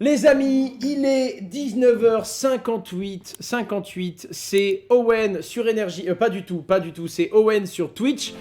Les amis, il est 19h58, c'est Owen sur Énergie, pas du tout, c'est Owen sur Twitch.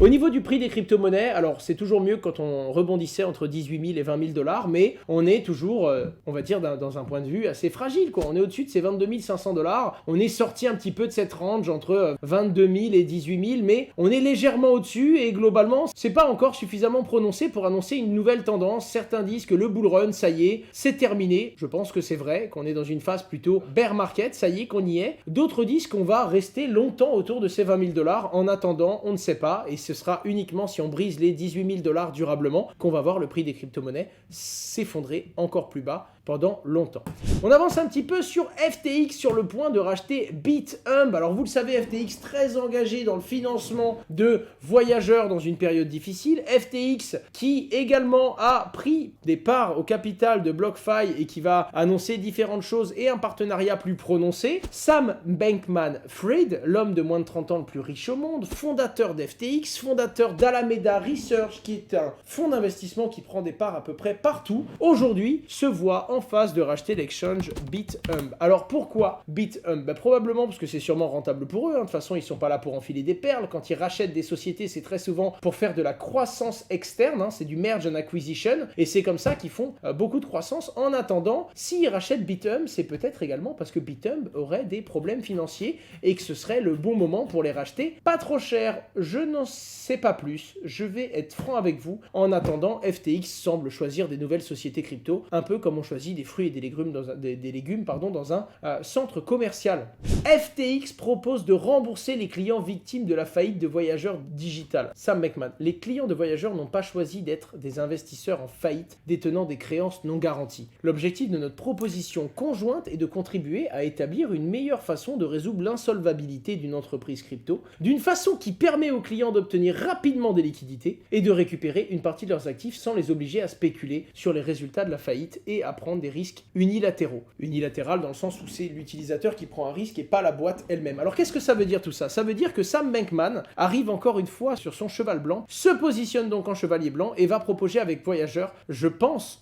Au niveau du prix des crypto-monnaies, alors c'est toujours mieux quand on rebondissait entre 18 000 et 20 000 $, mais on est toujours, on va dire, dans un point de vue assez fragile, quoi. On est au-dessus de ces 22 500 $, on est sorti un petit peu de cette range entre 22 000 et 18 000, mais on est légèrement au-dessus et globalement, c'est pas encore suffisamment prononcé pour annoncer une nouvelle tendance. Certains disent que le bull run, ça y est, c'est terminé. Je pense que c'est vrai, qu'on est dans une phase plutôt bear market, ça y est, qu'on y est. D'autres disent qu'on va rester longtemps autour de ces 20 000 $. En attendant, on ne sait pas, et ce sera uniquement si on brise les 18 000 $ durablement qu'on va voir le prix des crypto-monnaies s'effondrer encore plus bas pendant longtemps. On avance un petit peu sur FTX sur le point de racheter BitHub. Alors vous le savez, FTX très engagé dans le financement de voyageurs dans une période difficile. FTX qui également a pris des parts au capital de BlockFi et qui va annoncer différentes choses et un partenariat plus prononcé. Sam Bankman-Fried, l'homme de moins de 30 ans le plus riche au monde, fondateur d'FTX, fondateur d'Alameda Research qui est un fonds d'investissement qui prend des parts à peu près partout, aujourd'hui se voit en phase de racheter l'exchange BitHub. Alors pourquoi BitHub? Probablement parce que c'est sûrement rentable pour eux, hein. De toute façon ils sont pas là pour enfiler des perles. Quand ils rachètent des sociétés, c'est très souvent pour faire de la croissance externe, hein. C'est du merge and acquisition et c'est comme ça qu'ils font beaucoup de croissance. En attendant, s'ils rachètent BitHub, c'est peut-être également parce que BitHub aurait des problèmes financiers et que ce serait le bon moment pour les racheter pas trop cher. Je n'en sais pas plus, je vais être franc avec vous. En attendant, FTX semble choisir des nouvelles sociétés crypto, un peu comme on choisit des fruits et des légumes dans un centre commercial. FTX propose de rembourser les clients victimes de la faillite de voyageurs digital. Sam Bankman, les clients de voyageurs n'ont pas choisi d'être des investisseurs en faillite détenant des créances non garanties. L'objectif de notre proposition conjointe est de contribuer à établir une meilleure façon de résoudre l'insolvabilité d'une entreprise crypto, d'une façon qui permet aux clients d'obtenir rapidement des liquidités et de récupérer une partie de leurs actifs sans les obliger à spéculer sur les résultats de la faillite et à prendre des risques unilatéraux. Unilatéral dans le sens où c'est l'utilisateur qui prend un risque et pas la boîte elle-même. Alors qu'est-ce que ça veut dire tout ça? Ça veut dire que Sam Bankman arrive encore une fois sur son cheval blanc, se positionne donc en chevalier blanc et va proposer avec Voyageur, je pense,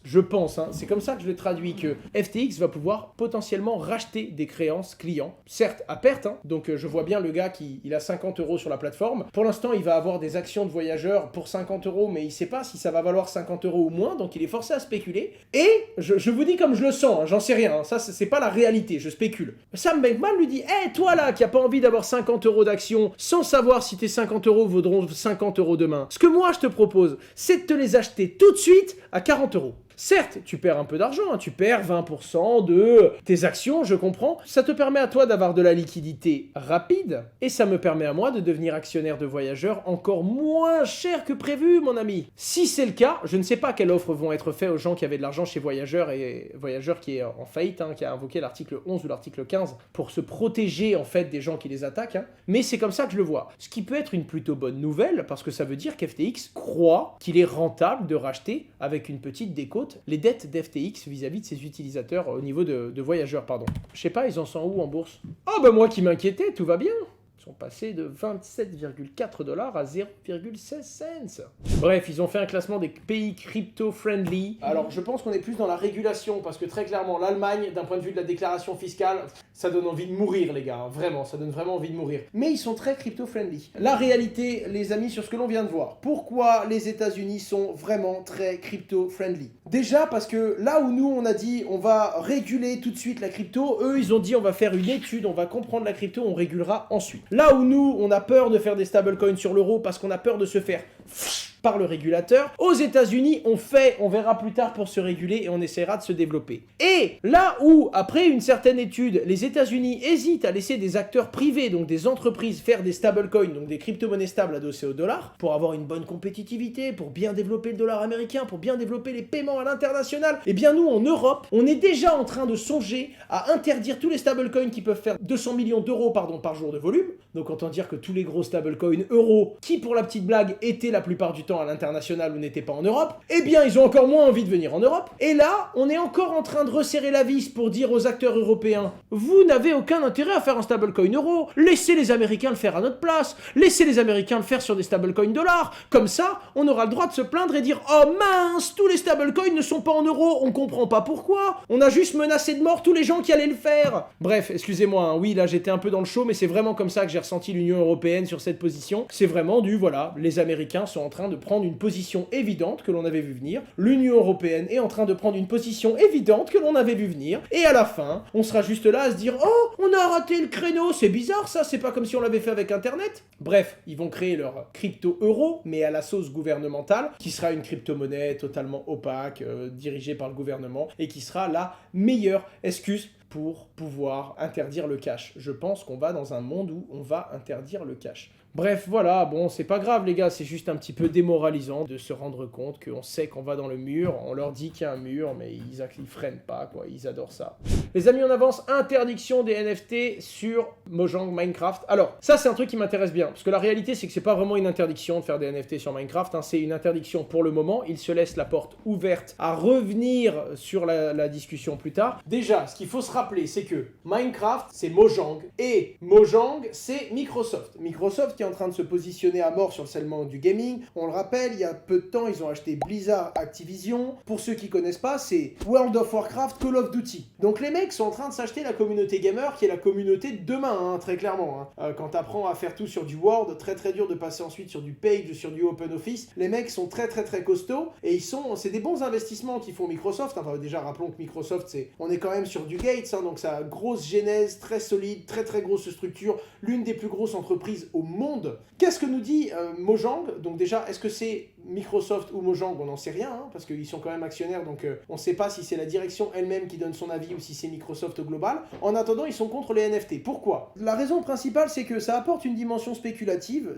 hein, c'est comme ça que je le traduis, que FTX va pouvoir potentiellement racheter des créances clients, certes à perte, hein, donc je vois bien le gars qui il a 50 € sur la plateforme. Pour l'instant, il va avoir des actions de Voyageur pour 50 €, mais il sait pas si ça va valoir 50 € ou moins, donc il est forcé à spéculer. Et je vous dis comme je le sens, hein, j'en sais rien, hein, ça c'est pas la réalité, je spécule. Sam Bankman lui dit, hey, toi là qui a pas envie d'avoir 50 € d'actions sans savoir si tes 50 € vaudront 50 € demain, ce que moi je te propose, c'est de te les acheter tout de suite à 40 €. Certes, tu perds un peu d'argent, hein, tu perds 20% de tes actions, je comprends. Ça te permet à toi d'avoir de la liquidité rapide et ça me permet à moi de devenir actionnaire de Voyageur encore moins cher que prévu, mon ami. Si c'est le cas, je ne sais pas quelles offres vont être faites aux gens qui avaient de l'argent chez Voyageur et Voyageur qui est en faillite, hein, qui a invoqué l'article 11 ou l'article 15 pour se protéger en fait des gens qui les attaquent. Hein. Mais c'est comme ça que je le vois. Ce qui peut être une plutôt bonne nouvelle parce que ça veut dire qu'FTX croit qu'il est rentable de racheter avec une petite décote les dettes d'FTX vis-à-vis de ses utilisateurs au niveau de Voyageur, pardon. Je sais pas, ils en sont où en bourse? Oh bah moi qui m'inquiétais, tout va bien. Ils sont passés de 27,4 $ à 0,16 cents. Bref, ils ont fait un classement des pays crypto-friendly. Alors, je pense qu'on est plus dans la régulation, parce que très clairement, l'Allemagne, d'un point de vue de la déclaration fiscale, ça donne envie de mourir, les gars. Vraiment, ça donne vraiment envie de mourir. Mais ils sont très crypto-friendly. La réalité, les amis, sur ce que l'on vient de voir. Pourquoi les États-Unis sont vraiment très crypto-friendly? Déjà, parce que là où nous, on a dit, on va réguler tout de suite la crypto, eux, ils ont dit, on va faire une étude, on va comprendre la crypto, on régulera ensuite. Là où nous, on a peur de faire des stablecoins sur l'euro parce qu'on a peur de se faire par le régulateur, aux États-Unis, on verra plus tard pour se réguler et on essaiera de se développer. Et là où, après une certaine étude, les États-Unis hésitent à laisser des acteurs privés, donc des entreprises, faire des stablecoins, donc des crypto-monnaies stables adossées au dollar, pour avoir une bonne compétitivité, pour bien développer le dollar américain, pour bien développer les paiements à l'international, eh bien nous, en Europe, on est déjà en train de songer à interdire tous les stablecoins qui peuvent faire 200 millions d'euros par jour de volume. Donc autant dire que tous les gros stablecoins euros, qui pour la petite blague étaient la plupart du temps pourtant à l'international ou n'étaient pas en Europe, eh bien ils ont encore moins envie de venir en Europe. Et là, on est encore en train de resserrer la vis pour dire aux acteurs européens, vous n'avez aucun intérêt à faire un stablecoin euro, laissez les Américains le faire à notre place, laissez les Américains le faire sur des stablecoins dollars, comme ça, on aura le droit de se plaindre et dire, oh mince, tous les stablecoins ne sont pas en euros, on comprend pas pourquoi, on a juste menacé de mort tous les gens qui allaient le faire. Bref, excusez-moi, hein, oui là j'étais un peu dans le show, mais c'est vraiment comme ça que j'ai ressenti l'Union européenne sur cette position, c'est vraiment voilà, les Américains sont en train de prendre une position évidente que l'on avait vu venir, l'Union européenne est en train de prendre une position évidente que l'on avait vu venir, et à la fin, on sera juste là à se dire, oh, on a raté le créneau, c'est bizarre ça, c'est pas comme si on l'avait fait avec Internet. Bref, ils vont créer leur crypto-euro, mais à la sauce gouvernementale, qui sera une crypto-monnaie totalement opaque, dirigée par le gouvernement, et qui sera la meilleure excuse pour pouvoir interdire le cash. Je pense qu'on va dans un monde où on va interdire le cash. Bref, voilà, bon, c'est pas grave les gars, c'est juste un petit peu démoralisant de se rendre compte qu'on sait qu'on va dans le mur, on leur dit qu'il y a un mur, mais ils freinent pas, quoi, ils adorent ça. Les amis, on avance, interdiction des NFT sur Mojang Minecraft. Alors, ça c'est un truc qui m'intéresse bien, parce que la réalité c'est que c'est pas vraiment une interdiction de faire des NFT sur Minecraft, hein, c'est une interdiction pour le moment, il se laisse la porte ouverte à revenir sur la discussion plus tard. Déjà, ce qu'il faut se rappeler, c'est que Minecraft, c'est Mojang, et Mojang, c'est Microsoft. Microsoft qui est en train de se positionner à mort sur le segment du gaming. On le rappelle, il y a peu de temps, ils ont acheté Blizzard Activision. Pour ceux qui connaissent pas, c'est World of Warcraft, Call of Duty. Donc les mecs sont en train de s'acheter la communauté gamer, qui est la communauté de demain, hein, très clairement. Hein. Quand t'apprends à faire tout sur du Word, très très dur de passer ensuite sur du Page, sur du OpenOffice. Les mecs sont très très très costauds, et c'est des bons investissements qu'ils font Microsoft. Enfin déjà, rappelons que Microsoft, on est quand même sur du Gates, hein, donc ça a grosse genèse, très solide, très très grosse structure, l'une des plus grosses entreprises au monde. Qu'est-ce que nous dit Mojang? Donc déjà, est-ce que c'est Microsoft ou Mojang? On n'en sait rien, hein, parce qu'ils sont quand même actionnaires, donc on ne sait pas si c'est la direction elle-même qui donne son avis ou si c'est Microsoft au global. En attendant, ils sont contre les NFT. Pourquoi? La raison principale, c'est que ça apporte une dimension spéculative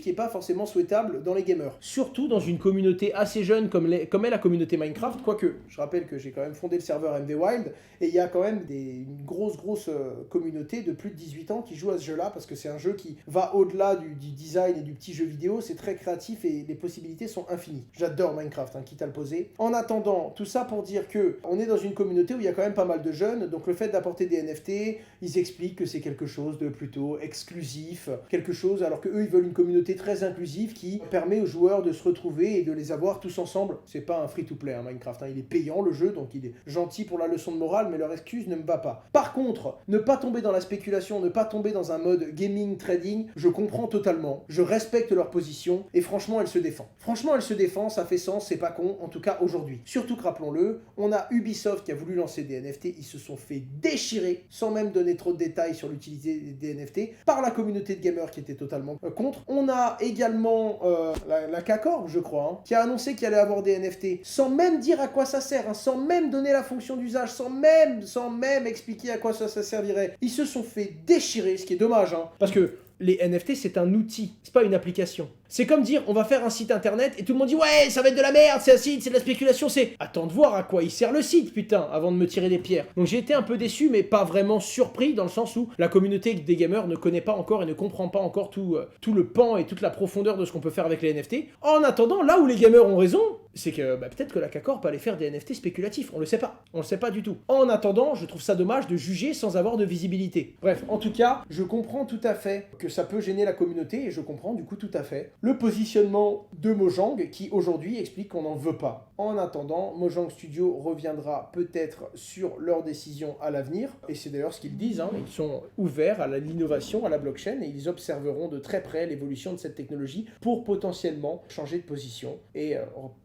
qui n'est pas forcément souhaitable dans les gamers. Surtout dans une communauté assez jeune comme est la communauté Minecraft, quoique, je rappelle que j'ai quand même fondé le serveur MV Wild, et il y a quand même une grosse communauté de plus de 18 ans qui joue à ce jeu-là, parce que c'est un jeu qui va au-delà du design et du petit jeu vidéo, c'est très créatif et les possibilités sont infinies. J'adore Minecraft, hein, quitte à le poser. En attendant, tout ça pour dire que on est dans une communauté où il y a quand même pas mal de jeunes, donc le fait d'apporter des NFT, ils expliquent que c'est quelque chose de plutôt exclusif, quelque chose, alors que eux ils veulent une communauté très inclusive qui permet aux joueurs de se retrouver et de les avoir tous ensemble. C'est pas un free-to-play, hein, Minecraft, hein, il est payant le jeu, donc il est gentil pour la leçon de morale, mais leur excuse ne me va pas. Par contre, ne pas tomber dans la spéculation, ne pas tomber dans un mode gaming trading, je comprends totalement, je respecte leur position, et franchement elle se défend. Franchement elle se défend, ça fait sens, c'est pas con, en tout cas aujourd'hui. Surtout que rappelons-le, on a Ubisoft qui a voulu lancer des NFT, ils se sont fait déchirer, sans même donner trop de détails sur l'utilité des NFT, par la communauté de gamers qui était totalement contre. On a également la K-Corp, je crois, hein, qui a annoncé qu'il allait avoir des NFT, sans même dire à quoi ça sert, hein, sans même donner la fonction d'usage, sans même expliquer à quoi ça servirait. Ils se sont fait déchirer, ce qui est dommage, hein, parce que les NFT, c'est un outil, c'est pas une application. C'est comme dire, on va faire un site internet et tout le monde dit ouais, ça va être de la merde, c'est un site, c'est de la spéculation, c'est... Attends de voir à quoi il sert le site, putain, avant de me tirer des pierres. Donc j'ai été un peu déçu, mais pas vraiment surpris, dans le sens où la communauté des gamers ne connaît pas encore et ne comprend pas encore tout le pan et toute la profondeur de ce qu'on peut faire avec les NFT. En attendant, là où les gamers ont raison, c'est que peut-être que la K-Corp allait faire des NFT spéculatifs, on le sait pas du tout. En attendant, je trouve ça dommage de juger sans avoir de visibilité. Bref, en tout cas, je comprends tout à fait que ça peut gêner la communauté, et je comprends du coup tout à fait le positionnement de Mojang qui aujourd'hui explique qu'on n'en veut pas. En attendant, Mojang Studio reviendra peut-être sur leurs décisions à l'avenir, et c'est d'ailleurs ce qu'ils disent, hein, ils sont ouverts à l'innovation, à la blockchain, et ils observeront de très près l'évolution de cette technologie pour potentiellement changer de position et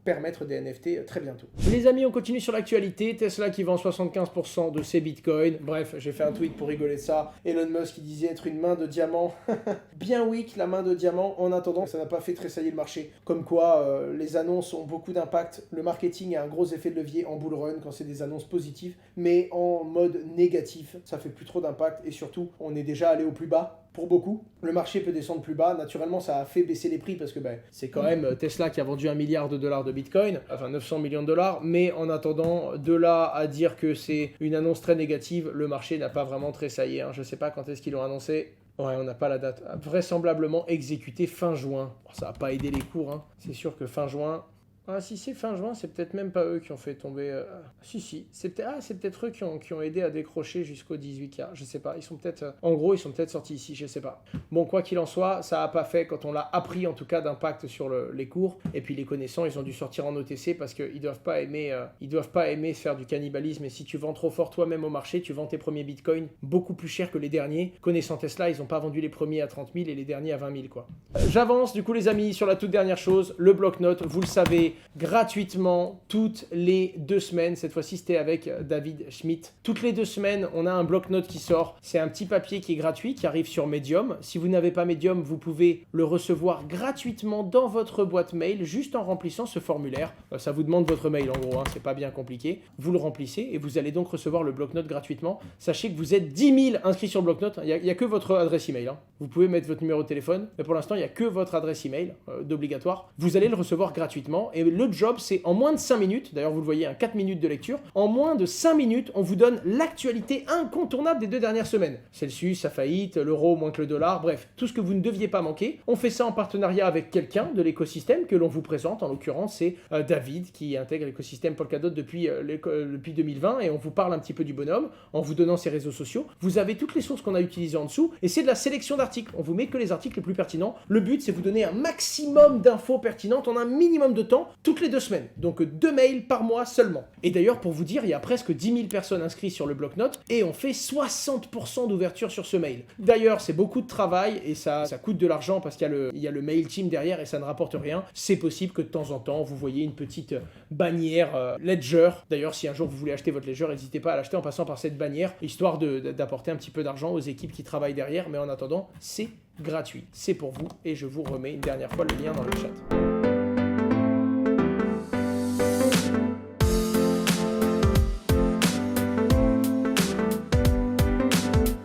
permettre des NFT très bientôt. Les amis, on continue sur l'actualité. Tesla qui vend 75% de ses bitcoins. Bref, j'ai fait un tweet pour rigoler de ça. Elon Musk qui disait être une main de diamant. Bien weak la main de diamant. En attendant, ça n'a pas fait tressaillir le marché. Comme quoi, les annonces ont beaucoup d'impact. Le marketing a un gros effet de levier en bull run quand c'est des annonces positives, mais en mode négatif, ça fait plus trop d'impact et surtout, on est déjà allé au plus bas. Pour beaucoup, le marché peut descendre plus bas. Naturellement, ça a fait baisser les prix parce que c'est quand même Tesla qui a vendu $1 milliard de Bitcoin, enfin 900 millions de dollars. Mais en attendant, de là à dire que c'est une annonce très négative, le marché n'a pas vraiment tressaillé. Hein. Je sais pas quand est-ce qu'ils l'ont annoncé. Ouais, on n'a pas la date. Vraisemblablement exécuté fin juin. Bon, ça va pas aider les cours, hein. C'est sûr que fin juin... Ah, si c'est fin juin, c'est peut-être même pas eux qui ont fait tomber... Si, c'est peut-être eux qui ont aidé à décrocher jusqu'au 18K. Je sais pas, ils sont peut-être... En gros, ils sont peut-être sortis ici, je sais pas. Bon, quoi qu'il en soit, ça a pas fait, quand on l'a appris en tout cas, d'impact sur les cours. Et puis les connaissants, ils ont dû sortir en OTC parce qu'ils doivent pas aimer faire du cannibalisme. Et si tu vends trop fort toi-même au marché, tu vends tes premiers bitcoins beaucoup plus cher que les derniers. Connaissant Tesla, ils ont pas vendu les premiers à 30 000 et les derniers à 20 000, quoi. J'avance, du coup, les amis, sur la toute dernière chose, le bloc-notes, vous le savez, gratuitement toutes les 2 semaines. Cette fois-ci, c'était avec David Schmidt. Toutes les 2 semaines, on a un bloc-notes qui sort. C'est un petit papier qui est gratuit, qui arrive sur Medium. Si vous n'avez pas Medium, vous pouvez le recevoir gratuitement dans votre boîte mail, juste en remplissant ce formulaire. Ça vous demande votre mail, en gros, hein, c'est pas bien compliqué. Vous le remplissez et vous allez donc recevoir le bloc-notes gratuitement. Sachez que vous êtes 10 000 inscrits sur bloc-notes. Il n'y a que votre adresse email, hein. Vous pouvez mettre votre numéro de téléphone, mais pour l'instant, il n'y a que votre adresse email d'obligatoire. Vous allez le recevoir gratuitement. Et le job, c'est en moins de 5 minutes, d'ailleurs vous le voyez, 4 minutes de lecture, en moins de 5 minutes, on vous donne l'actualité incontournable des 2 dernières semaines. Celsius, sa faillite, l'euro moins que le dollar, bref, tout ce que vous ne deviez pas manquer. On fait ça en partenariat avec quelqu'un de l'écosystème que l'on vous présente, en l'occurrence c'est David qui intègre l'écosystème Polkadot depuis 2020 et on vous parle un petit peu du bonhomme en vous donnant ses réseaux sociaux. Vous avez toutes les sources qu'on a utilisées en dessous et c'est de la sélection d'articles. On vous met que les articles les plus pertinents. Le but c'est vous donner un maximum d'infos pertinentes en un minimum de temps, toutes les 2 semaines. Donc 2 mails par mois seulement. Et d'ailleurs, pour vous dire, il y a presque 10 000 personnes inscrites sur le bloc-notes et on fait 60% d'ouverture sur ce mail. D'ailleurs, c'est beaucoup de travail et ça coûte de l'argent parce qu'il y a le MailChimp derrière et ça ne rapporte rien. C'est possible que de temps en temps, vous voyez une petite bannière Ledger. D'ailleurs, si un jour vous voulez acheter votre Ledger, n'hésitez pas à l'acheter en passant par cette bannière, histoire d'apporter un petit peu d'argent aux équipes qui travaillent derrière. Mais en attendant, c'est gratuit. C'est pour vous et je vous remets une dernière fois le lien dans le chat.